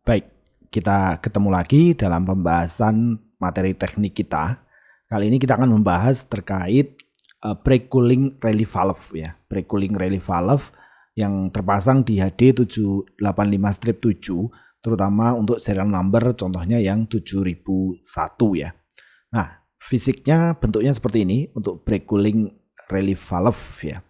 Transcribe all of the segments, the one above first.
Baik, kita ketemu lagi dalam pembahasan materi teknik kita. Kali ini kita akan membahas terkait brake cooling rally valve ya. Brake cooling rally valve yang terpasang di HD785-7, terutama untuk serial number contohnya yang 7001 ya. Nah, fisiknya bentuknya seperti ini untuk brake cooling rally valve ya.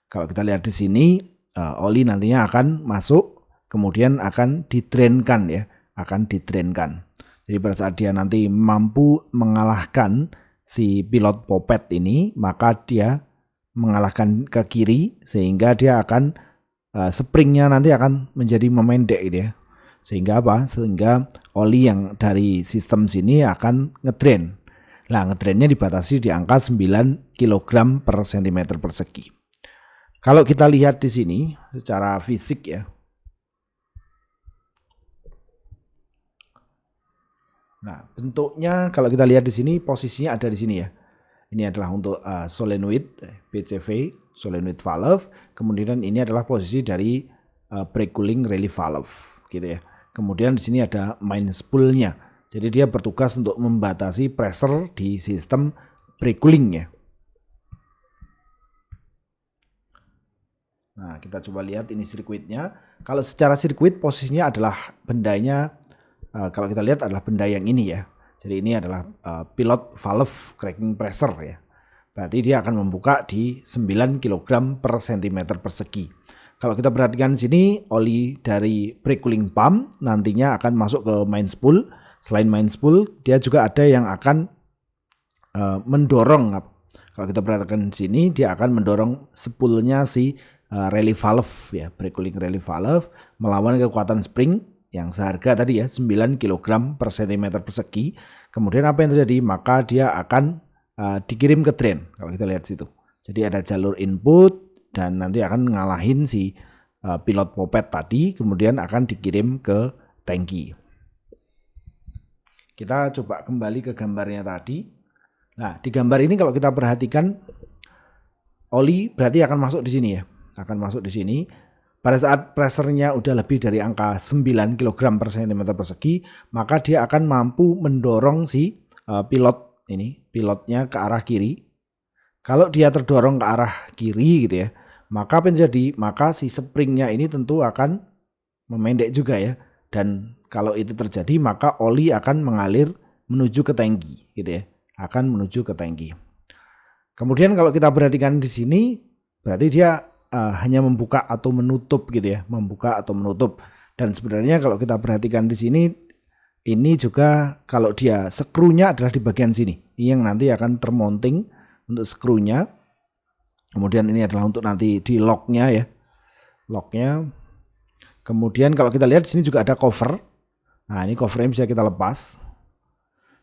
Kalau kita lihat di sini, oli nantinya akan masuk, kemudian akan didrainkan ya, akan didrainkan. Jadi pada saat dia nanti mampu mengalahkan si pilot popet ini, maka dia mengalahkan ke kiri sehingga dia akan springnya nanti akan menjadi memendek gitu ya. Sehingga apa? Sehingga oli yang dari sistem sini akan ngedrain. Nah, ngedrainnya dibatasi di angka 9 kg per cm persegi. Kalau kita lihat di sini secara fisik ya. Nah, bentuknya kalau kita lihat di sini posisinya ada di sini ya. Ini adalah untuk solenoid BCV, solenoid valve. Kemudian ini adalah posisi dari brake cooling rally valve gitu ya. Kemudian di sini ada main spoolnya. Jadi dia bertugas untuk membatasi pressure di sistem brake cooling ya. Nah, kita coba lihat ini sirkuitnya. Kalau secara sirkuit posisinya adalah bendanya, kalau kita lihat adalah benda yang ini ya. Jadi ini adalah pilot valve cracking pressure ya. Berarti dia akan membuka di 9 kg per cm persegi. Kalau kita perhatikan sini, oli dari brake cooling pump nantinya akan masuk ke main spool. Selain main spool, dia juga ada yang akan mendorong. Kalau kita perhatikan sini, dia akan mendorong spoolnya si rally valve ya, brake cooling rally valve melawan kekuatan spring yang seharga tadi ya 9 kg per cm persegi. Kemudian apa yang terjadi? Maka dia akan dikirim ke drain. Kalau kita lihat situ. Jadi ada jalur input dan nanti akan ngalahin si pilot popet tadi, kemudian akan dikirim ke tangki. Kita coba kembali ke gambarnya tadi. Nah, di gambar ini kalau kita perhatikan oli berarti akan masuk di sini ya. Akan masuk di sini. Pada saat pressure-nya udah lebih dari angka 9 kg per cm persegi, maka dia akan mampu mendorong si pilotnya ke arah kiri. Kalau dia terdorong ke arah kiri gitu ya, maka apa yang terjadi? Maka si springnya ini tentu akan memendek juga ya. Dan kalau itu terjadi, maka oli akan mengalir menuju ke tangki gitu ya. Akan menuju ke tangki. Kemudian kalau kita perhatikan di sini, berarti dia hanya membuka atau menutup gitu ya, membuka atau menutup. Dan sebenarnya kalau kita perhatikan di sini, ini juga kalau dia skrunya adalah di bagian sini. Ini yang nanti akan termounting untuk skrunya. Kemudian ini adalah untuk nanti di locknya ya, locknya. Kemudian kalau kita lihat di sini juga ada cover. Nah, ini covernya bisa kita lepas.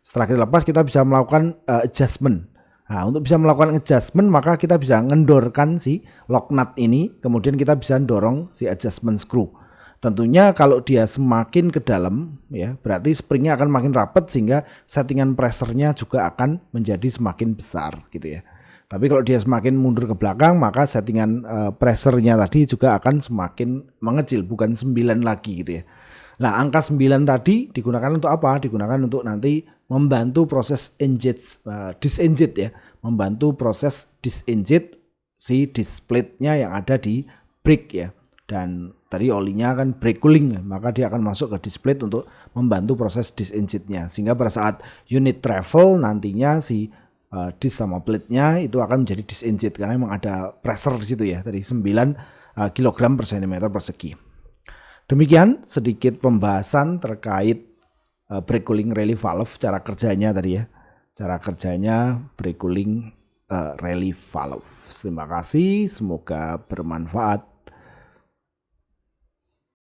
Setelah kita lepas, kita bisa melakukan adjustment. Nah, untuk bisa melakukan adjustment, maka kita bisa ngendorkan si lock nut ini, kemudian kita bisa dorong si adjustment screw. Tentunya kalau dia semakin ke dalam, ya berarti springnya akan makin rapat sehingga settingan pressure-nya juga akan menjadi semakin besar, gitu ya. Tapi kalau dia semakin mundur ke belakang, maka settingan pressure-nya tadi juga akan semakin mengecil, bukan 9 lagi, gitu ya. Nah, angka 9 tadi digunakan untuk apa? Digunakan untuk nanti membantu proses disengage ya, membantu proses disengage si displate-nya yang ada di brake ya. Dan tadi olinya kan brake cooling ya, maka dia akan masuk ke displate untuk membantu proses disengage-nya. Sehingga pada saat unit travel nantinya si dis sama plate-nya itu akan menjadi disengage karena memang ada pressure di situ ya, tadi 9 kg per cm persegi. Demikian sedikit pembahasan terkait brake cooling rally valve, cara kerjanya tadi ya. Cara kerjanya brake cooling rally valve. Terima kasih, semoga bermanfaat.